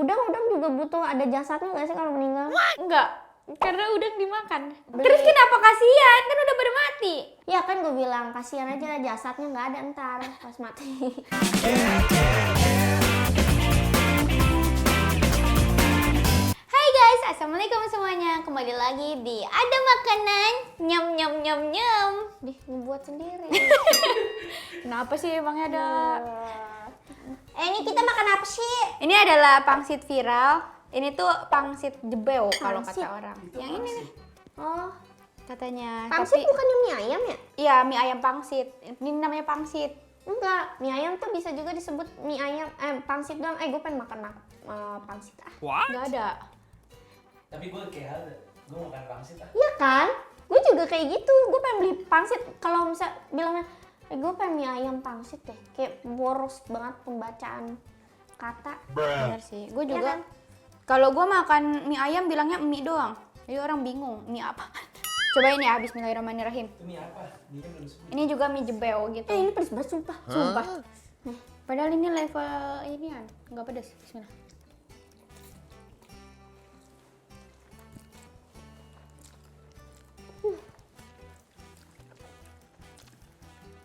udang juga butuh ada jasadnya nggak sih kalau meninggal? Enggak, karena udang dimakan. Terus kenapa kasihan? Kan udah pada mati. Ya kan gue bilang kasihan aja jasadnya nggak ada ntar pas mati. Hai guys, assalamualaikum semuanya. Kembali lagi di Ada Makanan Nyam Nyam Nyam Nyam. Ngebuat sendiri. Kenapa sih emangnya ada? Ini kita makan apa sih? Ini adalah pangsit viral. Ini tuh pangsit jebeo kalau Pangsit? kata orang. Yang ini nih Oh, katanya. pangsit Tapi bukannya mie ayam ya? iya, mie ayam pangsit. Ini namanya pangsit. Enggak, mie ayam tuh bisa juga disebut mie ayam, pangsit doang. Gue pengen makan pangsit ah. Nggak ada. Tapi gue kayak gue makan pangsit ah. Iya kan? Gue juga kayak gitu. Gue pengen beli pangsit. Kalau misal bilangnya, gue pengen mie ayam pangsit deh. Kayak boros banget pembacaan kata. Bener sih. Gue Iya juga. kan? Kalau gue makan mie ayam bilangnya mie doang. Jadi orang bingung mie apa. Cobain ya, bismillahirrahmanirrahim. Itu mie apa? Dia kan belum sebut. Ini juga mie jebeo gitu. Ini pedes banget sumpah. Sumpah. Padahal ini level inian, nggak pedas. Bismillah.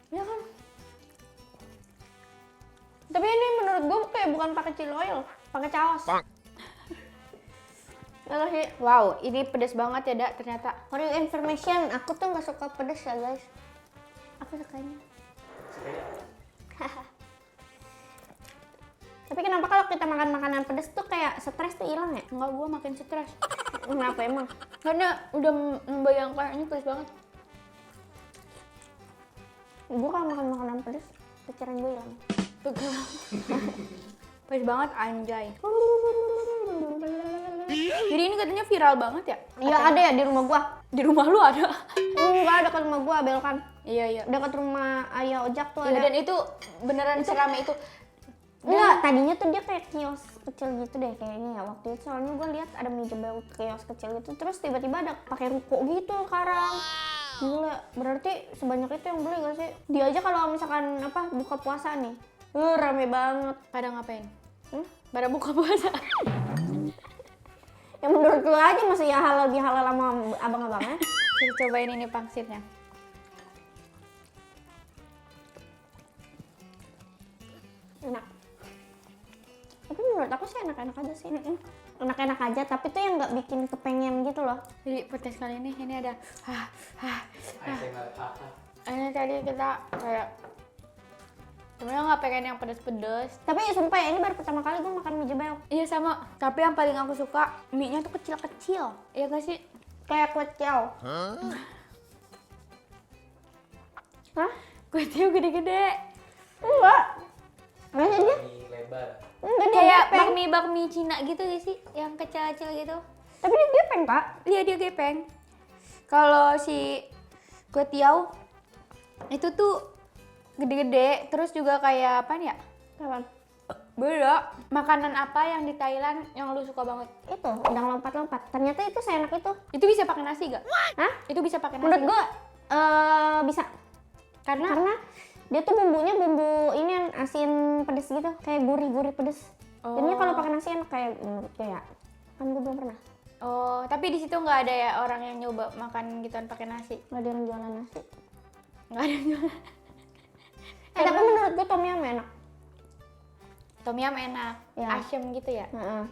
Iya kan? Tapi ini menurut gue kayak bukan pakai chili oil, pakai caos. Enggak sih. Wow, ini pedas banget ya, Dak, ternyata. For your information, aku tuh nggak suka pedas ya guys. Aku sukanya. Tapi kenapa kalau kita makan makanan pedas tuh kayak stres tuh hilang ya? Enggak, gue makin stres. Kenapa emang? Karena udah membayangkan ini pedas banget. Gue kalau makan makanan pedas, pikiran gue hilang. Pedas banget, anjay. Jadi ini katanya viral banget ya? Iya ada ya di rumah gua. Di rumah lu ada? Enggak ada dekat rumah gua, belokan. Iya, iya. Dekat rumah ayah ojak tuh Iya, ada. dan itu beneran serame itu. Enggak, tadinya tuh dia kayak kios kecil gitu deh kayaknya ya waktu itu. Soalnya gue lihat ada mie jebel kios kecil gitu. Terus tiba-tiba ada pakai ruko gitu sekarang. Gila, berarti sebanyak itu yang beli gak sih? Dia aja kalau misalkan apa buka puasa nih, rame banget. Pada ngapain? Hmm? Pada buka puasa. Ya menurut lu aja masih ya lebih halal sama abang-abangnya. Kita cobain ini pangsitnya. Enak. Tapi menurut aku sih enak-enak aja sih. Enak-enak aja, tapi tuh yang nggak bikin kepengen gitu loh. Jadi pedas kali ini ada ASMR apa? ini tadi kita kayak sebenarnya nggak pengen yang pedas-pedas. Tapi sumpah ya, ini baru pertama kali gue makan mie jebel. Iya sama, tapi yang paling aku suka mie-nya tuh kecil-kecil. Iya gak sih? Kayak kue tiaw. Hah? Kue tiaw gede-gede. Enggak. Nggak dia? Mie lebar. Enggak, dia Kayak gepeng. bakmi Cina gitu gak sih? Yang kecil-kecil gitu. Tapi dia gepeng, Pak. Iya dia gepeng. Kalau si kue tiaw itu tuh gede-gede, terus juga kayak apa nih ya? Kapan? Beda. Makanan apa yang di Thailand yang lu suka banget? Itu, udang lompat-lompat. Ternyata itu seenak itu. Itu bisa pakai nasi gak? Hah? Itu bisa pakai nasi. Menurut gue bisa. Karena dia tuh bumbunya bumbu ini yang asin pedes gitu. Kayak gurih-gurih pedes. Jadinya kalau pakai nasi enak kayak menurut gue ya. Kan gue belum pernah. Oh, tapi di situ nggak ada ya orang yang nyoba makan gituan pakai nasi? Nggak ada yang jualan nasi. Nggak ada yang nyoba. Tapi menurut gue tom yum enak. Tom yum enak, Ya. asyem gitu ya. Heeh.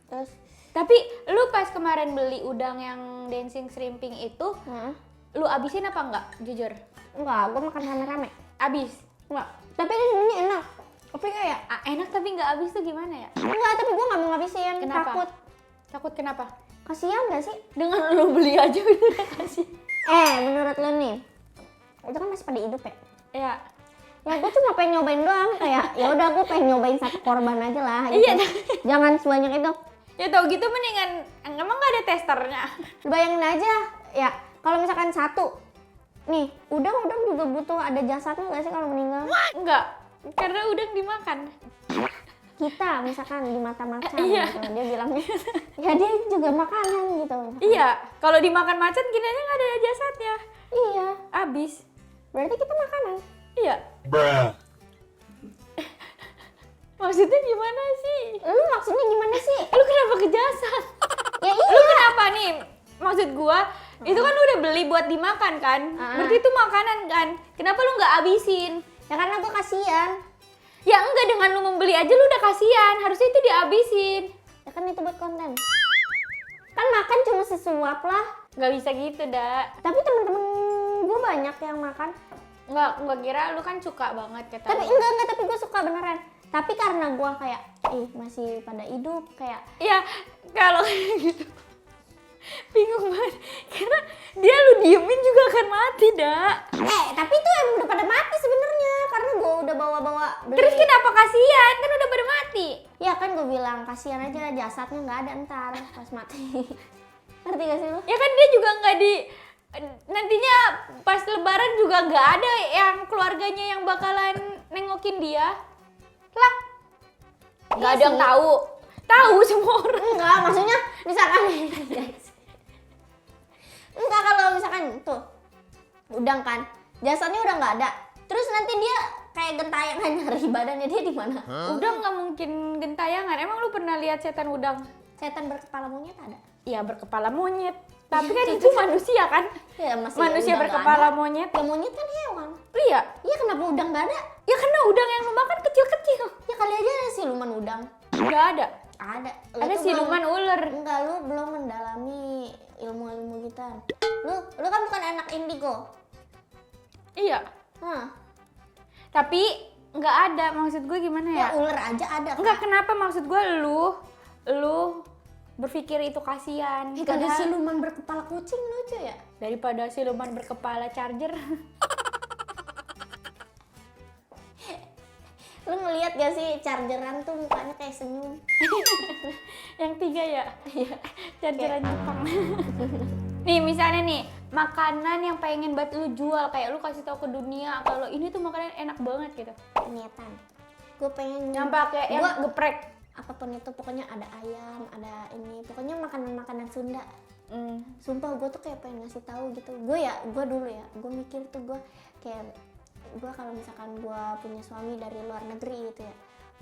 Terus, Tapi lu pas kemarin beli udang yang dancing shrimping itu, lu abisin apa enggak? Jujur. enggak, gue makan rame-rame. Abis. Enggak. Tapi ini sebenarnya enak. Tapi kayak Enak tapi nggak abis tuh gimana ya? enggak, tapi gue nggak mau ngabisin. Kenapa? Takut. Takut kenapa? Kasihan gak sih? Dengan lu beli aja udah kasih. Menurut lo nih, itu kan masih pada hidup ya? Ya. Ya gue cuma pengen nyobain doang, kayak ya udah gue pengen nyobain satu korban aja lah gitu. Iya. Jangan sebanyak itu. Ya tau gitu mendingan, emang nggak ada testernya? Lu bayangin aja, ya kalau misalkan satu, nih udang juga butuh ada jasadnya gak sih kalau meninggal? Enggak, karena udang dimakan. Kita misalkan di mata macan Iya. gitu, dia bilangnya, ya dia juga makanan gitu. Iya, kalau dimakan macan kiranya nggak ada jasadnya. Iya, Abis. berarti kita makanan. Iya. Bruh. Maksudnya gimana sih? Lu maksudnya gimana? maksud gua itu kan lu udah beli buat dimakan kan? Berarti itu makanan kan? Kenapa lu nggak habisin? Ya karena gue kasihan. Ya enggak, dengan lu membeli aja lu udah kasihan, harusnya itu dihabisin. Ya kan itu buat konten. Kan makan cuma sesuap lah. Nggak bisa gitu, dah. Tapi temen-temen gue banyak yang makan. Nggak kira lu kan suka banget kata Tapi lu. enggak, tapi gue suka beneran. Tapi karena gue kayak, masih pada hidup kayak. Ya kalau gitu bingung banget karena dia lu diemin juga akan mati, dah. Tapi itu emang udah pada mati sebenarnya karena gue udah bawa-bawa beli. Terus kenapa kasihan? Kan udah pada mati. Ya kan gue bilang kasihan aja jasadnya nggak ada ntar pas mati. Ngerti gak sih lu? Ya kan dia juga nggak di nantinya pas lebaran juga nggak ada yang keluarganya yang bakalan nengokin dia lah. Nggak Iya ada yang sih. tahu semua orang. Enggak, maksudnya misalkan enggak, kalau misalkan tuh udang kan jasadnya udah nggak ada, terus nanti dia kayak gentayangan nyari badannya dia di mana? Udah nggak mungkin gentayangan. Emang lu pernah lihat setan udang? Setan berkepala monyet ada? Iya, berkepala monyet. Tapi kan itu manusia kan? Ya masih Manusia udang nggak berkepala ada. monyet. Ya monyet kan hewan. Iya. Iya kenapa udang nggak ada? Ya karena udang yang lu makan kecil-kecil. Ya kali aja ada siluman udang. Nggak ada. Ada. Lu Ada tuh siluman ular. Enggak, lu belum mendalami ilmu-ilmu kita. Lu kan bukan anak indigo. Iya. Hah. Tapi nggak ada. Maksud gue gimana ya? Ya ular aja ada. Enggak, Kak. kenapa maksud gue lu berpikir itu kasihan. Ada Padahal siluman berkepala kucing lucu ya? daripada siluman berkepala charger. Lu ngeliat gak sih chargeran tuh mukanya kayak senyum? Yang 3 ya? Iya. Chargeran Jepang. Nih misalnya nih, makanan yang pengen buat lu jual, kayak lu kasih tahu ke dunia kalau ini tuh makanan enak banget gitu. Niatan. Gue pengen Yang pakai yang Gua- geprek. apapun itu, pokoknya ada ayam, ada ini, pokoknya makanan-makanan Sunda. Sumpah gue tuh kayak pengen ngasih tahu gitu. Gue dulu ya, gue mikir tuh gue kayak gue kalau misalkan gue punya suami dari luar negeri gitu ya,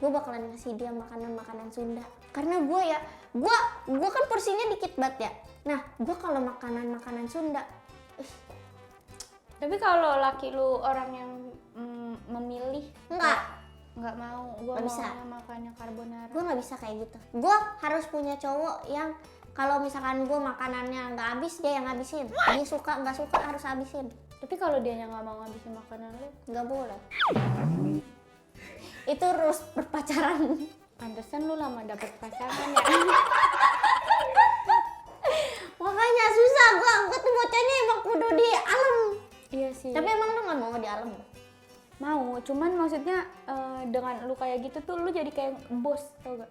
gue bakalan ngasih dia makanan-makanan Sunda. Karena gue kan porsinya dikit banget ya. Nah, gue kalau makanan-makanan Sunda, Tapi kalau laki lu orang yang memilih nggak mau, gue Nggak bisa. mau makannya carbonara. gue nggak bisa kayak gitu. Gue harus punya cowok yang kalau misalkan gue makanannya nggak habis, dia yang habisin. Dia suka nggak suka harus habisin. Tapi kalau dia yang nggak mau ngabisin makanan lu, Nggak boleh. Itu rules berpacaran. pantesan lu lama dapet pasangan ya. Makanya susah gue tuh bocahnya emang kudu di alam. Iya sih. Tapi emang lu nggak mau di alam? Mau, cuman maksudnya dengan lu kayak gitu tuh lu jadi kayak bos, tau gak?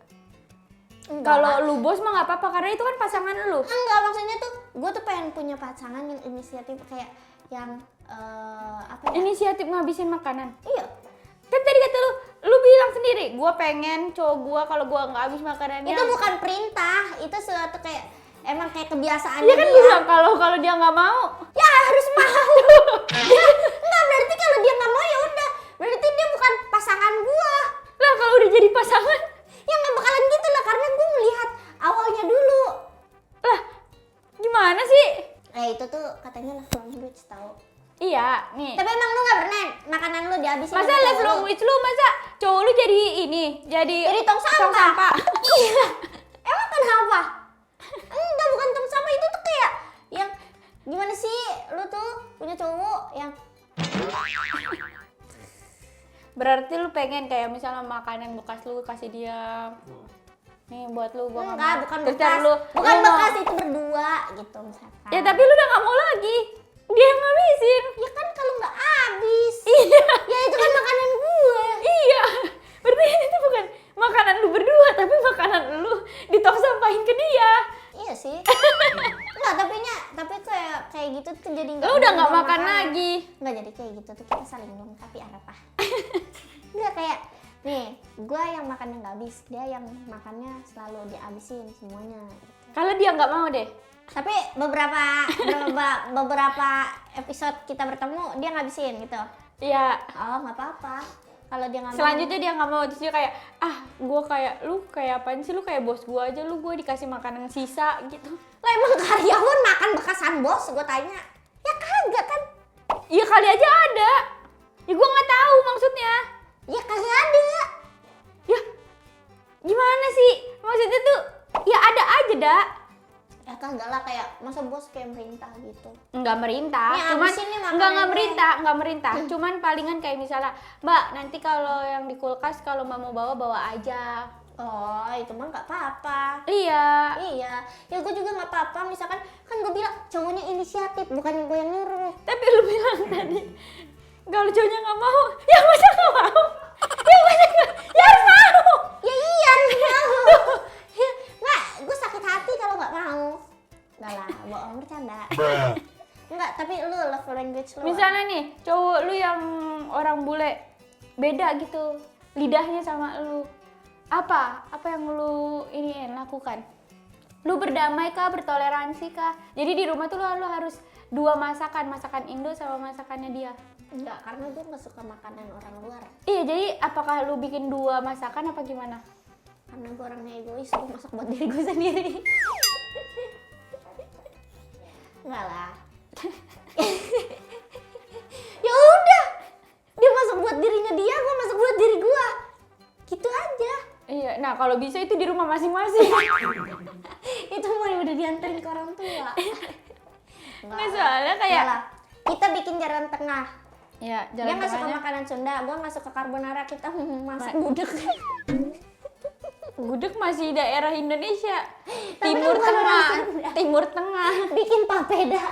Enggak. Kalau lu bos mah nggak apa-apa karena itu kan pasangan lu. Enggak, maksudnya tuh gue tuh pengen punya pasangan yang inisiatif kayak yang apa ya? Inisiatif ngabisin makanan. Iya. Kan tadi kata lu bilang sendiri, gua pengen cowok gua kalau gua nggak habis makanannya. Itu bukan perintah, itu suatu kayak emang kayak kebiasaan Iya kan dia. gua bilang kalau dia nggak mau. Ya harus mau. Enggak berarti kalau dia nggak mau ya udah. Berarti dia bukan pasangan gua. Lah kalau udah jadi pasangan, Ya nggak bakalan gitu lah karena gua melihat awalnya dulu. lah gimana sih? Itu tuh katanya love language tahu. Iya, nih. Tapi emang lu nggak pernah makanan lu dihabisin? Masa sama love cowok lu? language lu masa cowok lu jadi ini, jadi Tong sampah. sampah. Iya. Emang kenapa? Enggak, bukan tong sampah, itu tuh kayak yang gimana sih lu tuh punya cowok yang Berarti lu pengen kayak misalnya makanan bekas lu kasih dia. Nih buat lu gua nggak enggak, mau. bukan Terus bekas. ntar lu Bukan mau. bekas, itu berdua gitu misalkan. Ya tapi lu udah nggak mau lagi. Dia yang ngabisin. Ya kan kalau nggak habis. Iya. Ya itu kan makanan gue. Iya. Berarti itu bukan makanan lu berdua, tapi makanan lu ditong sampahin ke dia. Iya sih. Enggak, tapi kayak gitu tuh jadi Lu udah nggak buang makan makanan. lagi. Enggak, jadi kayak gitu tuh kita saling melengkapi apa. Enggak kayak nih, gue yang makannya nggak habis, dia yang makannya selalu dihabisin semuanya. Gitu. Kalau dia nggak mau deh. Tapi beberapa episode kita bertemu dia ngabisin gitu. Iya. Oh nggak apa-apa. Kalau dia nggak mau. Selanjutnya dia nggak mau, terus dia kayak, gue kayak, lu kayak apaan sih, lu kayak bos gue aja, gue dikasih makanan sisa gitu. Lah emang karyawan makan bekasan bos, gue tanya. Ya kagak kan? Iya kali aja ada. Ya gue nggak tahu maksudnya. Ya kagak ada. Ya gimana sih? Maksudnya tuh ya ada aja dah. Ya kagak lah, kayak masa bos kayak merintah gitu. Enggak merintah, Ini cuman abis ini enggak makanannya. merintah. Cuman palingan kayak misalnya, Mbak, nanti kalau yang di kulkas kalau Mbak mau bawa aja. Oh, itu mah nggak apa-apa. Iya. Iya, ya gue juga nggak apa-apa. Misalkan kan gue bilang cowoknya inisiatif, bukan gue yang nyuruh. Tapi lu bilang tadi kalau cowoknya nggak mau, ya masa nggak mau? Ya masa nggak? Ya harus mau. Ya iya, harus mau. Ya, nggak, gue sakit hati kalau nggak mau. Nggak lah, bohong, bercanda. Enggak, tapi lu love language lu. Misalnya nih, cowok lu yang orang bule beda gitu lidahnya sama lu. Apa yang lu lakukan? Lu berdamai kah, bertoleransi kah? Jadi di rumah tuh lu harus dua masakan Indo sama masakannya dia. Enggak, karena gue nggak suka makanan orang luar. Iya, jadi apakah lu bikin dua masakan apa gimana? Karena gue orangnya egois, gue masak buat diri gue sendiri. Enggak lah. Ya udah, dia masak buat dirinya dia, gue masak buat diri gue. Gitu aja. Iya, nah kalau bisa itu di rumah masing-masing. Itu mau udah dianterin ke orang tua. Nggak, soalnya kayak Enggak lah. Kita bikin jalan tengah. ya Dia jalan nggak suka tengahnya makanan Sunda, gue nggak suka carbonara, kita masak gudeg. gudeg masih daerah Indonesia. Tapi Timur kan bukan orang Tengah, Sunda. Timur Tengah. Bikin papeda.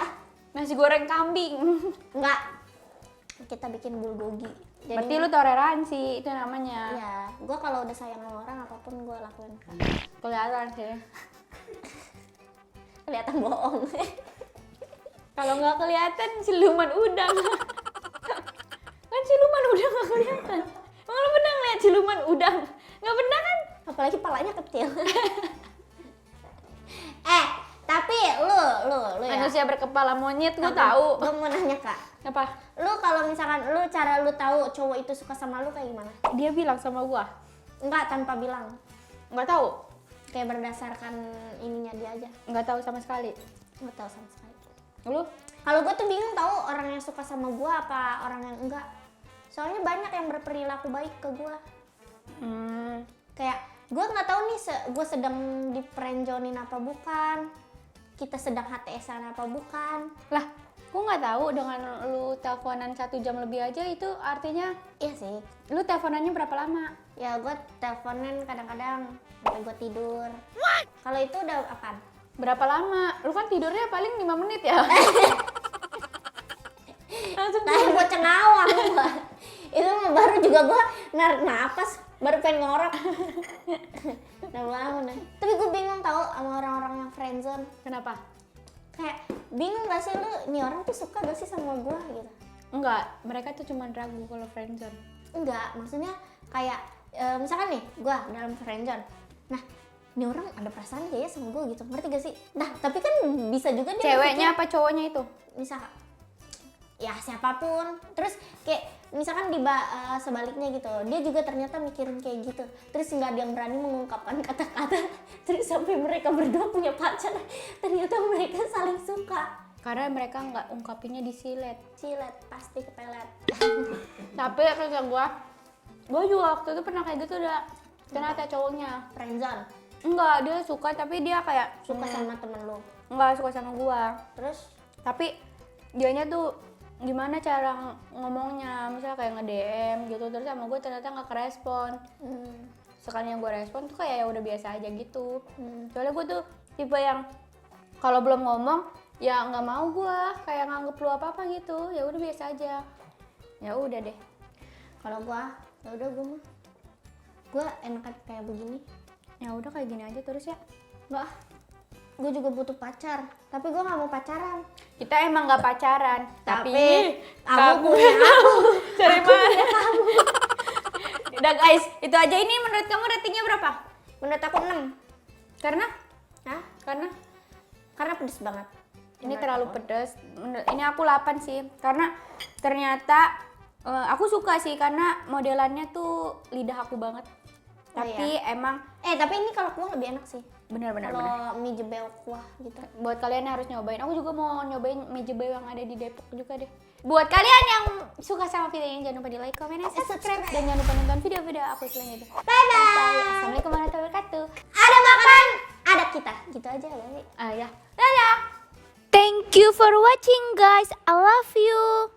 Nasi goreng kambing. Enggak. Kita bikin bulgogi. Berarti lu toleransi itu namanya. Iya, gue kalau udah sayang sama orang apapun gue lakuin. Kelihatan sih. Kelihatan bohong. Kalau nggak kelihatan siluman udang. Kan siluman udang nggak kelihatan. Emang lu pernah ngeliat siluman udang? Nggak pernah kan? Apalagi palanya kecil. Tapi lu ya. Manusia berkepala monyet gue tahu. Gue mau nanya Kak. Apa? Lu kalau misalkan cara lu tahu cowok itu suka sama lu kayak gimana? Dia bilang sama gua. Enggak, tanpa bilang. Nggak tahu. Kayak berdasarkan ininya dia aja. Nggak tahu sama sekali. Nggak tahu sama sekali. Lu? Kalau gue tuh bingung tahu orang yang suka sama gue apa orang yang enggak. Soalnya banyak yang berperilaku baik ke gue. Kayak gue nggak tahu nih gue sedang di friendzonin apa bukan. Kita sedang HTS-an apa bukan. Lah, gua nggak tahu dengan lu teleponan 1 jam lebih aja itu artinya Iya sih. lu teleponannya berapa lama? Ya gue teleponan kadang-kadang sampai gue tidur. Kalau itu udah apaan? Berapa lama? Lu kan tidurnya paling 5 menit ya? Langsung Kayak bocah ngawang gua. Itu mah baru juga gue narik napas, baru pengen ngorok. Udah bangun deh. Tapi gue bingung tahu sama orang-orang yang friendzone. Kenapa? Kayak bingung gak sih lu, ini orang tuh suka gak sih sama gue gitu? Enggak, mereka tuh cuma ragu kalau friendzone. Enggak, maksudnya kayak misalkan nih gue dalam friendzone. Nah, ini orang ada perasaan gak ya sama gue gitu, ngerti gak sih? Nah, tapi kan bisa juga dia Ceweknya apa cowoknya itu? misal ya siapapun, terus kayak misalkan sebaliknya gitu, dia juga ternyata mikirin kayak gitu, terus nggak ada yang berani mengungkapkan kata-kata, terus sampai mereka berdua punya pacar, ternyata mereka saling suka. Karena mereka nggak ungkapinnya di silet. Cilet pasti kepelet. Tapi kata gua juga waktu itu pernah kayak gitu udah. Ternyata cowoknya Friendzone, enggak, dia suka tapi dia kayak suka sama temen lu, enggak suka sama gua. terus Tapi dianya tuh gimana cara ngomongnya, misalnya kayak nge-DM gitu, terus sama gue ternyata nggak kerespon. Sekali yang gue respon tuh kayak ya udah biasa aja gitu. Soalnya gue tuh tipe yang kalau belum ngomong ya nggak mau gue kayak nganggep lu apa gitu, ya udah biasa aja. Ya udah deh. kalau gua ya udah gue enakan kayak begini. Ya udah kayak gini aja terus ya. Enggak, gue juga butuh pacar, tapi gue nggak mau pacaran. Kita emang nggak pacaran, tapi kamu punya aku. Cari mana? Udah guys, itu aja. Ini menurut kamu ratingnya berapa? Menurut aku 6. Karena? Hah? Karena Pedes banget. ini terlalu pedas. Ini aku 8 sih. Karena ternyata Aku suka sih karena modelannya tuh lidah aku banget. Oh, Tapi emang Tapi ini kalau kuah lebih enak sih. benar-benar Kalau mie jebel kuah gitu. buat kalian yang harus nyobain. Aku juga mau nyobain mie jebel yang ada di Depok juga deh. Buat kalian yang suka sama video ini jangan lupa di like, komen, dan subscribe, dan jangan lupa nonton video-video aku selanjutnya. Bye bye. Assalamualaikum warahmatullahi wabarakatuh. Ada makan, ada kita. Gitu aja gak sih? Ya. Dadah. Thank you for watching guys. I love you.